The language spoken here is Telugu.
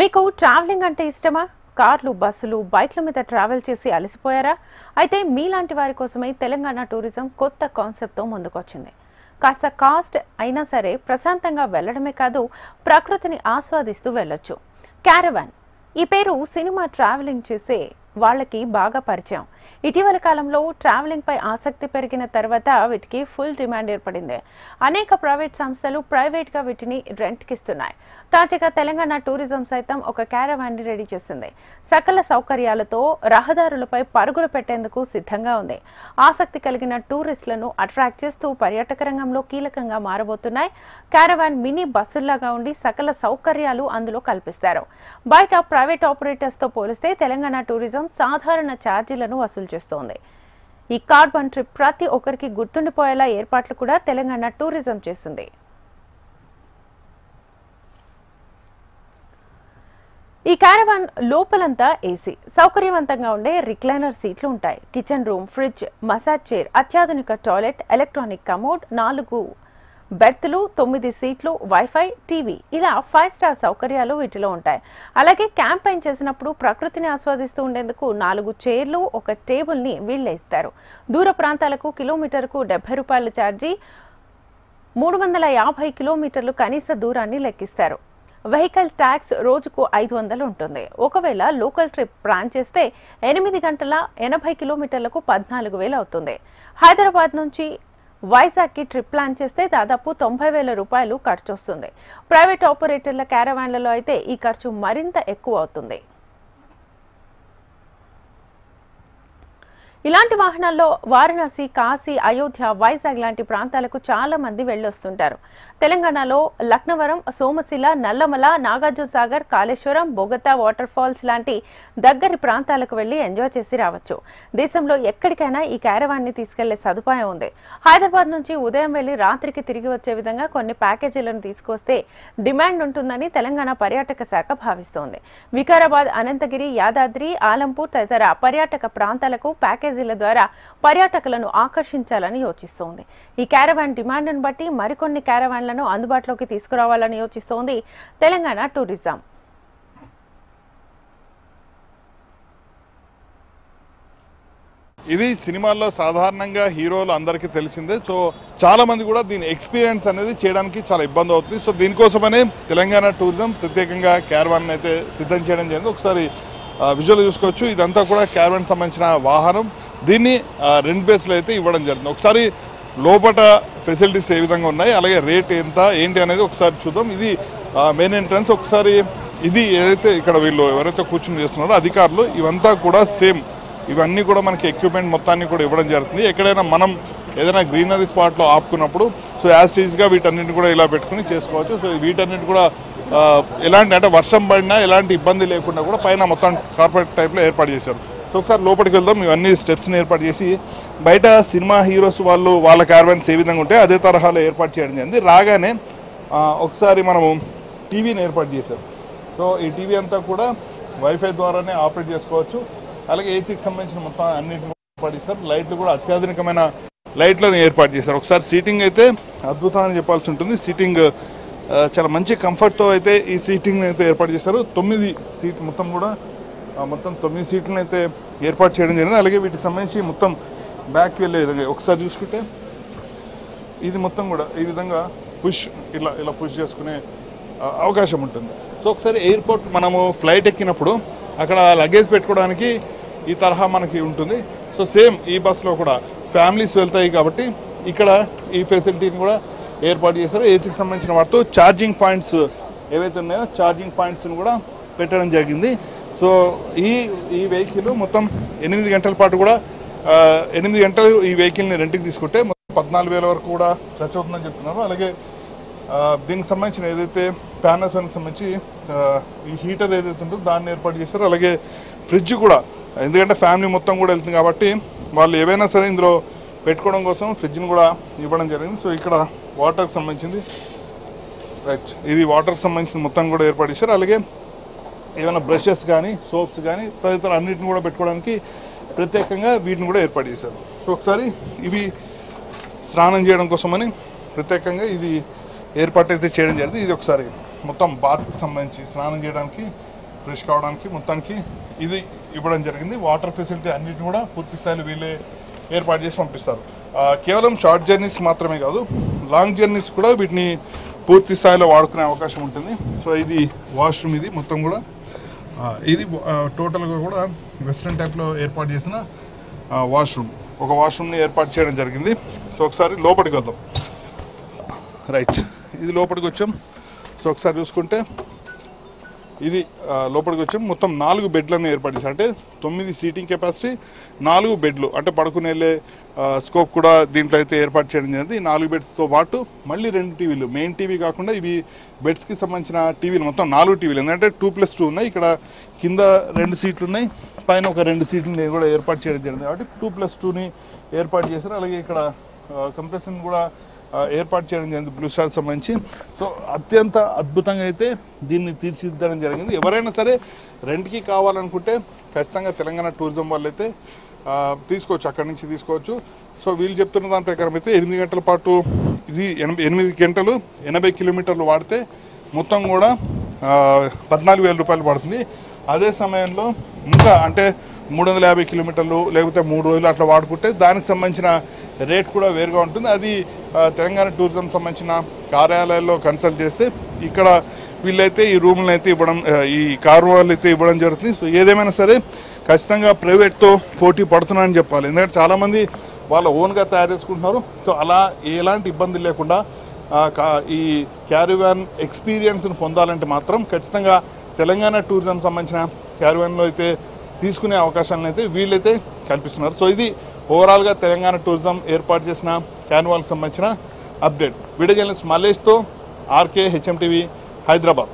మీకు ట్రావెలింగ్ అంటే ఇష్టమా? కార్లు, బస్సులు, బైక్ల మీద ట్రావెల్ చేసి అలసిపోయారా? అయితే మీలాంటి వారి కోసమే తెలంగాణ టూరిజం కొత్త కాన్సెప్ట్తో ముందుకొచ్చింది. కాస్త కాస్ట్ అయినా సరే ప్రశాంతంగా వెళ్లడమే కాదు, ప్రకృతిని ఆస్వాదిస్తూ వెళ్ళొచ్చు. క్యారవాన్ ఈ పేరు సినిమా ట్రావెలింగ్ చేసే వాళ్ళకి బాగా పరిచయం. ఇటీవల కాలంలో ట్రావెలింగ్ పై ఆసక్తి పెరిగిన తర్వాత వీటికి ఫుల్ డిమాండ్ ఏర్పడింది. అనేక ప్రైవేట్ సంస్థలు ప్రైవేట్గా వీటిని రెంట్కి ఇస్తున్నాయి. తాజాగా తెలంగాణ టూరిజం సైతం ఒక క్యారవాన్ ని రెడీ చేసింది. సకల సౌకర్యాలతో రహదారులపై పరుగులు పెట్టేందుకు సిద్ధంగా ఉంది. ఆసక్తి కలిగిన టూరిస్టులను అట్రాక్ట్ చేస్తూ పర్యాటక రంగంలో కీలకంగా మారబోతున్నాయి. క్యారవాన్ మినీ బస్సుల్లాగా ఉండి సకల సౌకర్యాలు అందులో కల్పిస్తారు. బయట ప్రైవేట్ ఆపరేటర్స్ తో పోలిస్తే తెలంగాణ టూరిజం సాధారణ ఛార్జీలను వసూలు చేస్తోంది. ఈ కార్బన్ ట్రిప్ ప్రతి ఒక్కరికి గుర్తుండిపోయేలా ఏర్పాట్లు కూడా తెలంగాణ టూరిజం చేసింది. ఈ క్యారవాన్ లోపలంతా ఏసీ, సౌకర్యవంతంగా ఉండే రిక్లైనర్ సీట్లు ఉంటాయి. Kitchen room, fridge, massage chair, అత్యాధునిక టాయిలెట్, ఎలక్ట్రానిక్ కమోడ్, 4 బెర్త్లు, 9 సీట్లు, వైఫై, టీవీ ఇలా 5 స్టార్ సౌకర్యాలు వీటిలో ఉంటాయి. అలాగే క్యాంపెయిన్ చేసినప్పుడు ప్రకృతిని ఆస్వాదిస్తూ ఉండేందుకు 4 చైర్లు, 1 టేబుల్ ని వీళ్లే ఇస్తారు. దూర ప్రాంతాలకు కిలోమీటర్కు 70 రూపాయల ఛార్జీ, 350 కిలోమీటర్లు కనీస దూరాన్ని లెక్కిస్తారు. వెహికల్ ట్యాక్స్ రోజుకు 500 ఉంటుంది. ఒకవేళ లోకల్ ట్రిప్ ప్లాన్ చేస్తే 8 గంటల 80 కిలోమీటర్లకు 14,000 అవుతుంది. హైదరాబాద్ నుంచి వైజాగ్కి ట్రిప్ ప్లాన్ చేస్తే దాదాపు 90,000 రూపాయలు ఖర్చు వస్తుంది. ప్రైవేట్ ఆపరేటర్ల క్యారవాన్లలో అయితే ఈ ఖర్చు మరింత ఎక్కువ అవుతుంది. ఇలాంటి వాహనాల్లో వారణాసి, కాశీ, అయోధ్య, వైజాగ్ లాంటి ప్రాంతాలకు చాలా మంది వెళ్ళొస్తుంటారు. తెలంగాణలో లక్నవరం, సోమశిల, నల్లమల, నాగార్జునసాగర్, కాళేశ్వరం, బొగతా వాటర్ ఫాల్స్ లాంటి దగ్గరి ప్రాంతాలకు వెళ్లి ఎంజాయ్ చేసి రావచ్చు. దేశంలో ఎక్కడికైనా ఈ క్యారవాన్ ని తీసుకెళ్లే సదుపాయం ఉంది. హైదరాబాద్ నుంచి ఉదయం వెళ్లి రాత్రికి తిరిగి వచ్చే విధంగా కొన్ని ప్యాకేజీలను తీసుకొస్తే డిమాండ్ ఉంటుందని తెలంగాణ పర్యాటక శాఖ భావిస్తోంది. వికారాబాద్, అనంతగిరి, యాదాద్రి, ఆలంపూర్ తదితర పర్యాటక ప్రాంతాలకు ప్యాకేజీల ద్వారా పర్యాటకులను ఆకర్షించాలని యోచిస్తోంది. ఈ క్యారవాన్ డిమాండ్ను బట్టి మరికొన్ని క్యారవాన్లను అందుబాటులోకి తీసుకురావాలని యోచిస్తోంది తెలంగాణ టూరిజం. ఇది సినిమాల్లో సాధారణంగా హీరోలు అందరికీ తెలిసిందే. సో చాలా మంది కూడా దీని ఎక్స్పీరియన్స్ అనేది చేయడానికి చాలా ఇబ్బంది అవుతుంది. సో దీనికోసమనే తెలంగాణ టూరిజం ప్రత్యేకంగా క్యారవాన్ అయితే సిద్ధం చేయడం జరిగింది. ఒకసారి విజువల్ చూసుకోవచ్చు. ఇదంతా కూడా క్యారవాన్ సంబంధించిన వాహనం. దీన్ని రెంట్ బేస్లో అయితే ఇవ్వడం జరిగింది. ఒకసారి లోపల ఫెసిలిటీస్ ఏ విధంగా ఉన్నాయి, అలాగే రేట్ ఎంత ఏంటి అనేది ఒకసారి చూద్దాం. ఇది మెయిన్ ఎంట్రన్స్. ఒకసారి ఇది ఏదైతే ఇక్కడ వీళ్ళు ఎవరైతే కూర్చుని చేస్తున్నారో అధికారులు, ఇవంతా కూడా సేమ్ ఇవన్నీ కూడా మనకి ఎక్విప్మెంట్ మొత్తాన్ని కూడా ఇవ్వడం జరుగుతుంది. ఎక్కడైనా మనం ఏదైనా గ్రీనరీ స్పాట్లో ఆపుకున్నప్పుడు సో యాజ్ టీజ్గా వీటన్నిటిని కూడా ఇలా పెట్టుకుని చేసుకోవచ్చు. సో వీటన్నిటి కూడా ఎలాంటి అంటే వర్షం పడినా ఎలాంటి ఇబ్బంది లేకుండా కూడా పైన మొత్తం కార్పొరేట్ టైప్లో ఏర్పాటు చేశారు. సో ఒకసారి లోపలికి వెళ్దాం. ఇవన్నీ స్టెప్స్ని ఏర్పాటు చేసి బయట సినిమా హీరోస్ వాళ్ళ క్యారవాన్స్ ఏ విధంగా ఉంటే అదే తరహాలో ఏర్పాటు చేయడం జరిగింది. రాగానే ఒకసారి మనము టీవీని ఏర్పాటు చేశారు. సో ఈ టీవీ అంతా కూడా వైఫై ద్వారానే ఆపరేట్ చేసుకోవచ్చు. అలాగే ఏసీకి సంబంధించిన మొత్తం అన్నింటిని ఏర్పాటు చేశారు. లైట్లు కూడా అత్యాధునికమైన లైట్లను ఏర్పాటు చేశారు. ఒకసారి సీటింగ్ అయితే అద్భుతం అని చెప్పాల్సి ఉంటుంది. సీటింగ్ చాలా మంచి కంఫర్ట్తో అయితే ఈ సీటింగ్ అయితే ఏర్పాటు చేశారు. 9 సీట్లు మొత్తం కూడా మొత్తం 9 సీట్లను అయితే ఏర్పాటు చేయడం జరిగింది. అలాగే వీటికి సంబంధించి మొత్తం బ్యాక్ వెళ్ళే విధంగా ఒకసారి చూసుకుంటే ఇది మొత్తం కూడా ఈ విధంగా ఇలా పుష్ చేసుకునే అవకాశం ఉంటుంది. సో ఒకసారి ఎయిర్పోర్ట్ మనము ఫ్లైట్ ఎక్కినప్పుడు అక్కడ లగేజ్ పెట్టుకోవడానికి ఈ తరహా మనకి ఉంటుంది. సో సేమ్ ఈ బస్సులో కూడా ఫ్యామిలీస్ వెళ్తాయి కాబట్టి ఇక్కడ ఈ ఫెసిలిటీని కూడా ఏర్పాటు చేశారు. ఏసీకి సంబంధించిన వాటితో ఛార్జింగ్ పాయింట్స్ ఏవైతే ఉన్నాయో ఛార్జింగ్ పాయింట్స్ని కూడా పెట్టడం జరిగింది. సో ఈ వెహికల్ మొత్తం 8 గంటల పాటు కూడా 8 గంటలు ఈ వెహికల్ని రెంట్కి తీసుకుంటే మొత్తం 14,000 వరకు కూడా ఖర్చు అవుతుందని చెప్తున్నారు. అలాగే దీనికి సంబంధించిన ఏదైతే ప్యానల్స్ అని సంబంధించి ఈ హీటర్ ఏదైతే ఉంటుందో దాన్ని ఏర్పాటు చేశారు. అలాగే ఫ్రిడ్జ్ కూడా, ఎందుకంటే ఫ్యామిలీ మొత్తం కూడా వెళ్తుంది కాబట్టి వాళ్ళు ఏవైనా సరే ఇందులో పెట్టుకోవడం కోసం ఫ్రిడ్జ్ని కూడా ఇవ్వడం జరిగింది. సో ఇక్కడ వాటర్కి సంబంధించింది రైట్, ఇది వాటర్కి సంబంధించిన మొత్తం కూడా ఏర్పాటు చేశారు. అలాగే ఏమైనా బ్రషెస్ కానీ సోప్స్ కానీ తదితర అన్నిటిని కూడా పెట్టుకోవడానికి ప్రత్యేకంగా వీటిని కూడా ఏర్పాటు చేశారు. సో ఒకసారి ఇవి స్నానం చేయడం కోసమని ప్రత్యేకంగా ఇది ఏర్పాటు అయితే చేయడం జరిగింది. ఇది ఒకసారి మొత్తం బాత్కి సంబంధించి స్నానం చేయడానికి ఫ్రెష్ కావడానికి మొత్తానికి ఇది ఇవ్వడం జరిగింది. వాటర్ ఫెసిలిటీ అన్నిటిని కూడా పూర్తి స్థాయిలో వీళ్ళే ఏర్పాటు చేసి పంపిస్తారు. కేవలం షార్ట్ జర్నీస్ మాత్రమే కాదు, లాంగ్ జర్నీస్ కూడా వీటిని పూర్తి స్థాయిలో వాడుకునే అవకాశం ఉంటుంది. సో ఇది వాష్రూమ్, ఇది మొత్తం కూడా ఇది టోటల్గా కూడా వెస్ట్రన్ టైప్లో ఏర్పాటు చేసిన వాష్రూమ్, ఒక వాష్రూమ్ని ఏర్పాటు చేయడం జరిగింది. సో ఒకసారి లోపలికి వద్దాం. రైట్, ఇది లోపలికి వచ్చాం. సో ఒకసారి చూసుకుంటే ఇది లోపలికి వచ్చాం. మొత్తం 4 బెడ్లను ఏర్పాటు చేశారు. అంటే 9 సీటింగ్ కెపాసిటీ, 4 బెడ్లు, అంటే పడుకునే స్కోప్ కూడా దీంట్లో అయితే ఏర్పాటు చేయడం జరిగింది. 4 బెడ్స్తో పాటు మళ్ళీ 2 టీవీలు, మెయిన్ టీవీ కాకుండా ఇవి బెడ్స్కి సంబంధించిన టీవీలు, మొత్తం 4 టీవీలు. ఎందుకంటే 2+2 ఉన్నాయి. ఇక్కడ కింద 2 సీట్లు ఉన్నాయి, పైన ఒక 2 సీట్లని కూడా ఏర్పాటు చేయడం జరిగింది. కాబట్టి 2+2ని ఏర్పాటు చేశారు. అలాగే ఇక్కడ కంప్రెషన్ కూడా ఏర్పాటు చేయడం జరిగింది బ్లూ స్టార్ సంబంధించి. సో అత్యంత అద్భుతంగా అయితే దీన్ని తీర్చిదిద్దడం జరిగింది. ఎవరైనా సరే రెంట్కి కావాలనుకుంటే ఖచ్చితంగా తెలంగాణ టూరిజం వాళ్ళు అయితే తీసుకోవచ్చు, అక్కడి నుంచి తీసుకోవచ్చు. సో వీళ్ళు చెప్తున్న దాని ప్రకారం అయితే 8 గంటల పాటు, ఇది 8 గంటలు 80 కిలోమీటర్లు వాడితే మొత్తం కూడా 14,000 రూపాయలు పడుతుంది. అదే సమయంలో ఇంకా అంటే 350 కిలోమీటర్లు లేకపోతే 3 రోజులు అట్లా వాడుకుంటే దానికి సంబంధించిన రేట్ కూడా వేరుగా ఉంటుంది. అది తెలంగాణ టూరిజం సంబంధించిన కార్యాలయాల్లో కన్సల్ట్ చేస్తే ఇక్కడ వీళ్ళైతే ఈ రూమ్లను అయితే ఇవ్వడం, ఈ కారు వాళ్ళు అయితే ఇవ్వడం జరుగుతుంది. సో ఏదేమైనా సరే ఖచ్చితంగా ప్రైవేట్తో పోటీ పడుతున్నారని చెప్పాలి. ఎందుకంటే చాలామంది వాళ్ళ ఓన్గా తయారు చేసుకుంటున్నారు. సో అలా ఎలాంటి ఇబ్బంది లేకుండా ఈ క్యారివాన్ ఎక్స్పీరియన్స్ని పొందాలంటే మాత్రం ఖచ్చితంగా తెలంగాణ టూరిజం సంబంధించిన క్యారివాన్లో అయితే తీసుకునే అవకాశాలను అయితే వీళ్ళైతే కల్పిస్తున్నారు. సో ఇది ఓవరాల్గా తెలంగాణ టూరిజం ఏర్పాటు చేసిన క్యాన్వాల్కి సంబంధించిన అప్డేట్. వీడియో జర్నలిస్ట్ మల్లేష్తో ఆర్కే, హెచ్ఎం టీవీ, హైదరాబాద్.